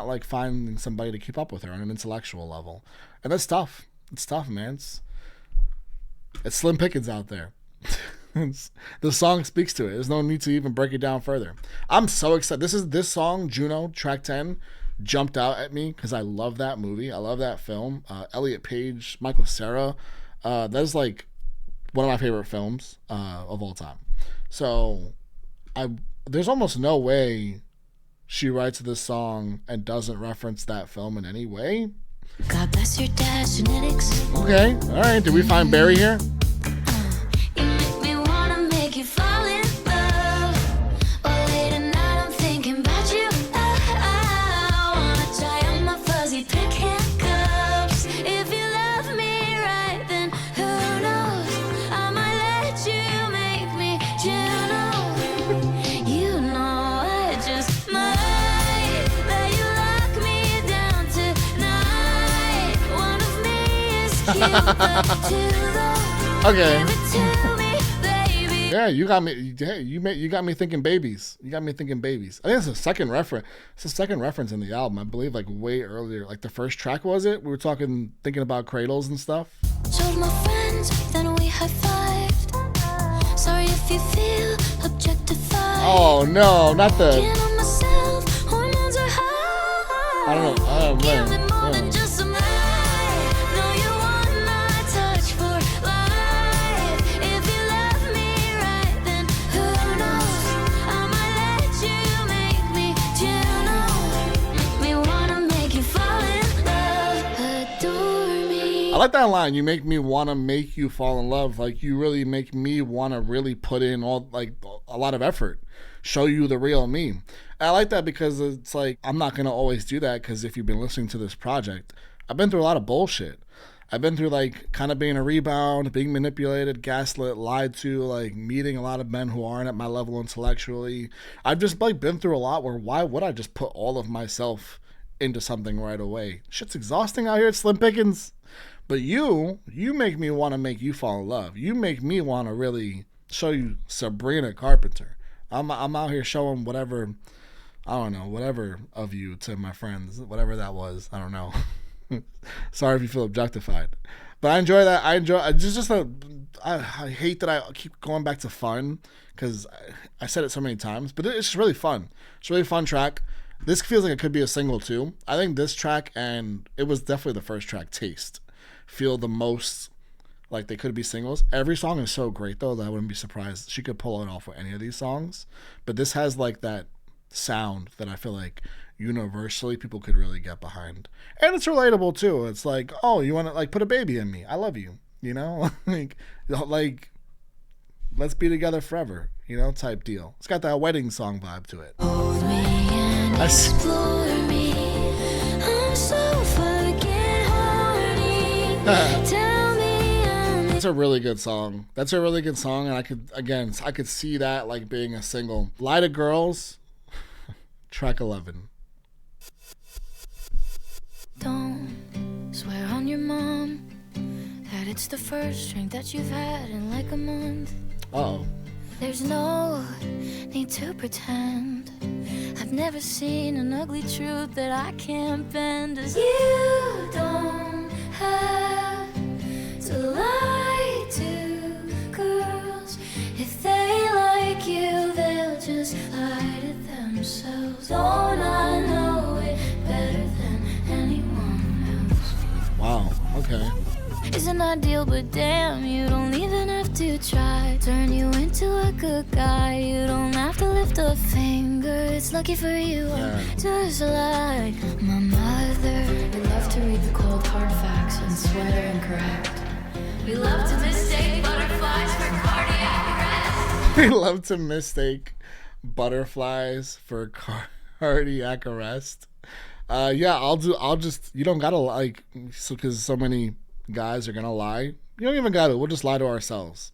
like finding somebody to keep up with her on an intellectual level. And that's tough. It's tough, man. It's slim pickings out there. The song speaks to it. There's no need to even break it down further. I'm so excited. This song, Juno, track 10, jumped out at me because I love that movie. I love that film. Elliot Page, Michael Cera. That's like one of my favorite films of all time. So there's almost no way she writes this song and doesn't reference that film in any way. God bless your dad's genetics. Okay, all right. Did we find Barry here? You make me wanna make you fall in love. Or late at night I'm thinking about you. I wanna tie on my fuzzy pink handcuffs. If you love me right, then who knows? I might let you make me Juno. You know I just might let you lock me down tonight. One of me is cute, but too low. Okay. Give it to me, baby. Yeah, you got me. Hey, you got me thinking babies. You got me thinking babies. I think it's a second reference. It's a second reference in the album, I believe, like way earlier. Like the first track, was it? We were thinking about cradles and stuff. Told my friends, then we high-fived. Sorry if you feel objectified. Oh no, not the. Can't on myself, hormones are high. I don't know. Give me more Man. than just some light. Know you want my touch for life. If you love me right, then who knows? I might let you make me Juno. Make me wanna make you fall in love. Adore me. I like that line. You make me want to make you fall in love. Like, you really make me want to really put in a lot of effort. Show you the real me. And I like that because it's like, I'm not going to always do that, because if you've been listening to this project, I've been through a lot of bullshit. I've been through like kind of being a rebound, being manipulated, gaslit, lied to, like meeting a lot of men who aren't at my level intellectually. I've just like been through a lot where why would I just put all of myself into something right away? Shit's exhausting out here at Slim Pickins. But you make me want to make you fall in love. You make me want to really show you Sabrina Carpenter. I'm out here showing whatever, I don't know, whatever of you to my friends, whatever that was. I don't know. Sorry if you feel objectified, but I enjoy that. I hate that I keep going back to fun because I said it so many times, but it's just really fun. It's a really fun track. This feels like it could be a single too. I think this track, and it was definitely the first track, Taste, feel the most like they could be singles. Every song is so great though that I wouldn't be surprised she could pull it off with any of these songs. But this has like that sound that I feel like universally people could really get behind, and it's relatable too. It's like, oh, you want to like put a baby in me, I love you, you know. like let's be together forever, you know, type deal. It's got that wedding song vibe to it. Hold me and explore me. I'm so fucking horny. Tell me That's a really good song. And I could see that like being a single. Lie to Girls, track 11. Don't swear on your mom that it's the first drink that you've had in like a month. Oh. There's no need to pretend. I've never seen an ugly truth that I can't bend. As you don't have to lie to girls. If they like you, they'll just lie to themselves. Don't I know it better than anyone else? Wow. Okay. Isn't ideal, but damn, you don't even have to try. Turn you into a good guy. You don't have to lift a finger. It's lucky for you, I'm just like my mother. We love to read the cold hard facts and swear they're incorrect. We love to mistake butterflies for cardiac arrest. We love to mistake butterflies for cardiac arrest. I'll just, you don't gotta like, so because so many guys are gonna lie. You don't even gotta. We'll just lie to ourselves.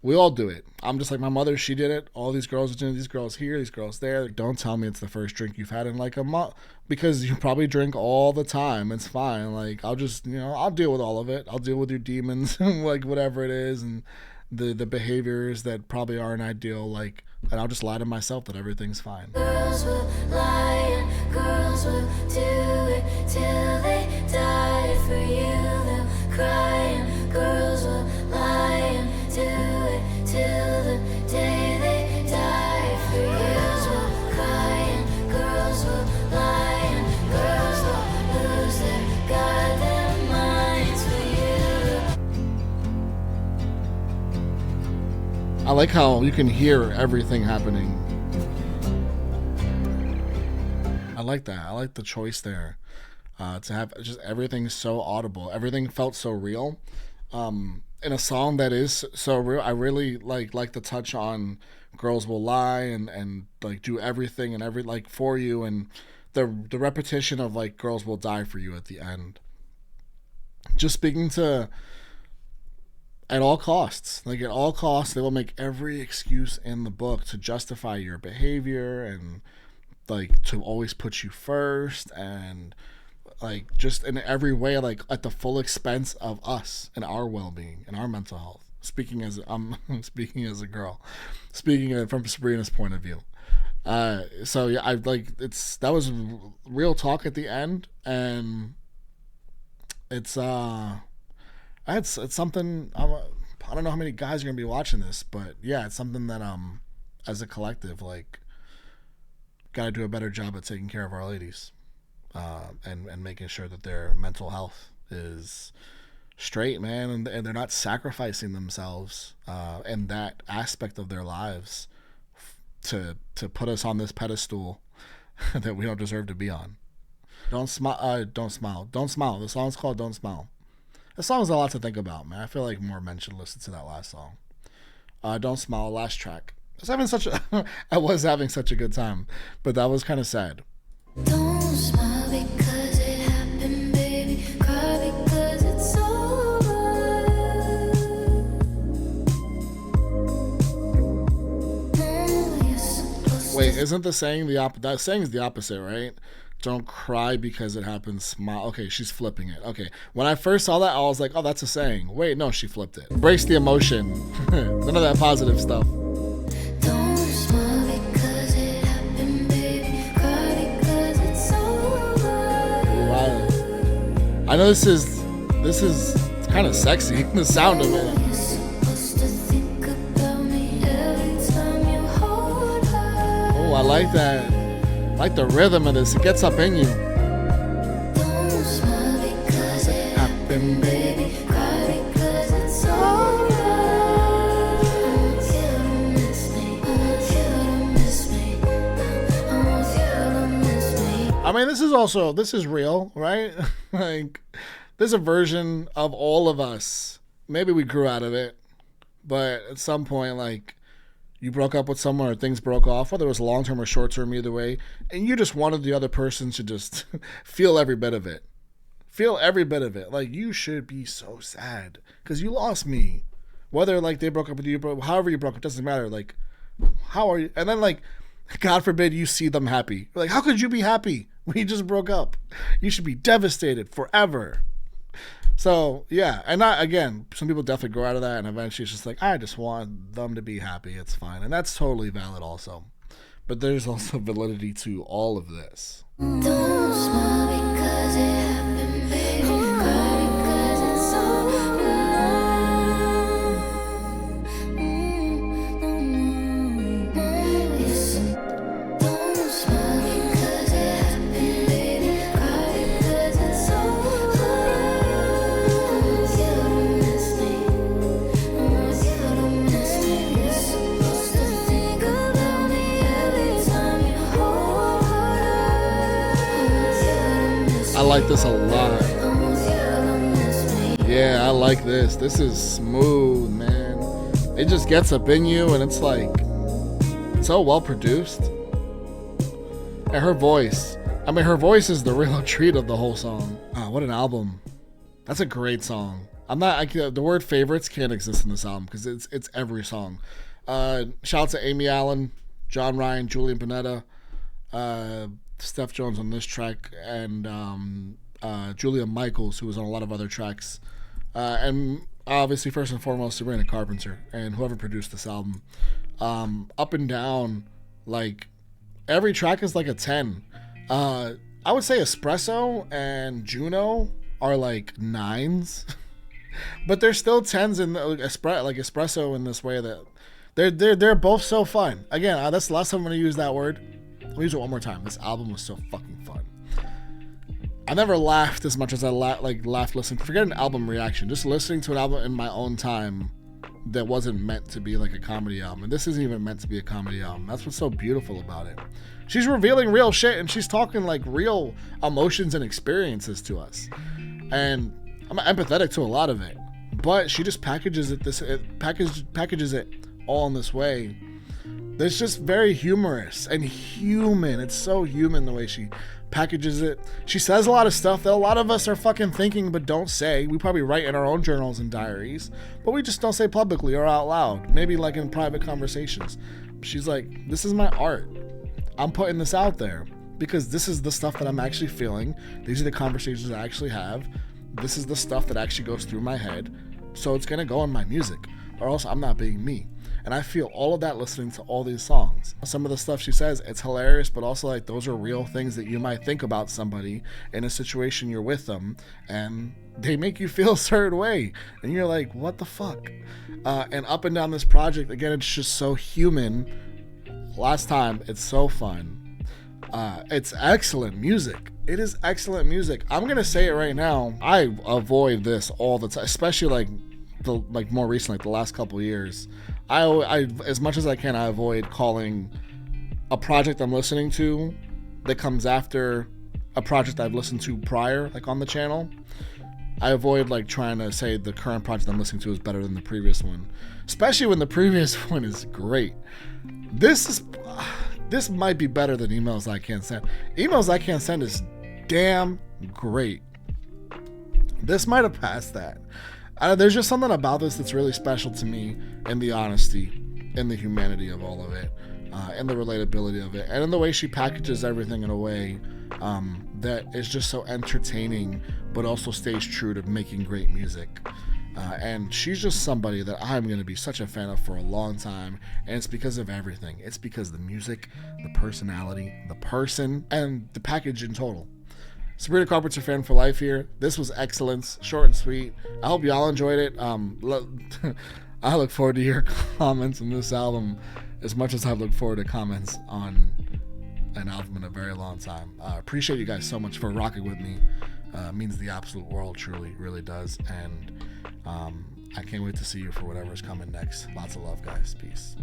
We all do it. I'm just like my mother. She did it. All these girls are doing it. These girls here, these girls there. Like, don't tell me it's the first drink you've had in like a month, because you probably drink all the time. It's fine. Like, I'll just, I'll deal with all of it. I'll deal with your demons, like whatever it is, and the behaviors that probably aren't ideal. Like, and I'll just lie to myself that everything's fine. Girls will lie and girls will do it till they die for you. They'll cry and girls will lie and do it till the day they die for you. Girls will cry and girls will lie and girls will lose their goddamn minds for you. I like how you can hear everything happening. I like that. I like the choice there. To have just everything so audible. Everything felt so real. In a song that is so real, I really like the touch on girls will lie and like do everything and like for you, and the repetition of like girls will die for you at the end. Just speaking to at all costs, like at all costs, they will make every excuse in the book to justify your behavior and like to always put you first, and like just in every way, like at the full expense of us and our well-being and our mental health. Speaking as speaking as a girl, speaking from Sabrina's point of view. So yeah, I like that was real talk at the end, and it's something. I don't know how many guys are gonna be watching this, but yeah, it's something that as a collective, like, gotta do a better job at taking care of our ladies. And making sure that their mental health is straight, man, and they're not sacrificing themselves and that aspect of their lives to put us on this pedestal that we don't deserve to be on. Don't smile. Don't smile. The song's called "Don't Smile." The song's a lot to think about, man. I feel like more men should listen to that last song. "Don't Smile," last track. I was having such a good time, but that was kind of sad. Don't smile because it happened, baby. Cry because it's over. Wait, isn't the saying the opposite? That saying is the opposite, right? Don't cry because it happens. Smile. Okay, she's flipping it. Okay, when I first saw that, I was like, oh, that's a saying. Wait, no, she flipped it. Embrace the emotion. None of that positive stuff. Don't smile because it happened, baby. Cry because it's over. Wow. I know this is kind of sexy. The sound of it. You're supposed to think about me every time you hold her. Oh, I like that. I like the rhythm of this. It gets up in you. Don't smile because it happened, baby. Cry because it's over. I want you to miss me. I want you to miss me. I want you to miss me. I mean, this is real, right? Like, there's a version of all of us. Maybe we grew out of it, but at some point, like, you broke up with someone or things broke off, whether it was long-term or short-term, either way, and you just wanted the other person to just feel every bit of it. Feel every bit of it. Like, you should be so sad because you lost me. Whether, like, they broke up with you, however you broke up, doesn't matter. Like, how are you? And then, like, God forbid you see them happy. Like, how could you be happy when you just broke up? You should be devastated forever. So, yeah, and again, some people definitely grow out of that, and eventually it's just like, I just want them to be happy, it's fine. And that's totally valid also. But there's also validity to all of this. Don't smile because it happened, baby. Cry because it's over. Listen. Don't smile because it happened, baby. Cry because it's over. I want you to miss me. I want you to miss me. You're supposed to think about me every time you hold her. I like this a lot. Yeah, I like this. This is smooth, man. It just gets up in you, and it's like so well produced. And her voice. I mean, her voice is the real treat of the whole song. Ah, what an album. That's a great song. The word favorites can't exist in this album because it's every song. Shout out to Amy Allen, John Ryan, Julian Panetta, Steph Jones on this track, and Julia Michaels, who was on a lot of other tracks. And obviously, first and foremost, Sabrina Carpenter and whoever produced this album. Up and down, like, every track is like a 10. I would say Espresso and Juno are like 9s. But they're still 10s in Espresso in this way that they're both so fun. Again, that's the last time I'm going to use that word. I'll use it one more time. This album was so fucking fun. I never laughed as much as I laughed listening. Forget an album reaction. Just listening to an album in my own time that wasn't meant to be like a comedy album. And this isn't even meant to be a comedy album. That's what's so beautiful about it. She's revealing real shit, and she's talking like real emotions and experiences to us. And I'm empathetic to a lot of it. But she just packages it all in this way. It's just very humorous and human. It's so human the way she packages it. She says a lot of stuff that a lot of us are fucking thinking but don't say. We probably write in our own journals and diaries, but we just don't say publicly or out loud. Maybe like in private conversations. She's like, this is my art. I'm putting this out there because this is the stuff that I'm actually feeling. These are the conversations I actually have. This is the stuff that actually goes through my head. So it's going to go in my music, or else I'm not being me. And I feel all of that listening to all these songs. Some of the stuff she says, it's hilarious, but also like those are real things that you might think about somebody in a situation you're with them, and they make you feel a certain way. And you're like, what the fuck? And up and down this project, again, it's just so human. Last time, it's so fun. It's excellent music. It is excellent music. I'm going to say it right now. I avoid this all the time, especially more recently, like the last couple years. I as much as I can, I avoid calling a project I'm listening to that comes after a project I've listened to prior, like on the channel. I avoid like trying to say the current project I'm listening to is better than the previous one, especially when the previous one is great. This might be better than Emails I Can't Send. Emails I Can't Send is damn great. This might have passed that. There's just something about this that's really special to me, and the honesty and the humanity of all of it. and the relatability of it, and in the way she packages everything in a way that is just so entertaining, but also stays true to making great music. And she's just somebody that I'm going to be such a fan of for a long time, and it's because of everything. It's because the music, the personality, the person, and the package in total. Sabrina Carpenter fan for life here. This was excellence, short and sweet. I hope y'all enjoyed it. I look forward to your comments on this album as much as I look forward to comments on an album in a very long time. Appreciate you guys so much for rocking with me. Means the absolute world, truly, really does. And I can't wait to see you for whatever's coming next. Lots of love, guys. Peace.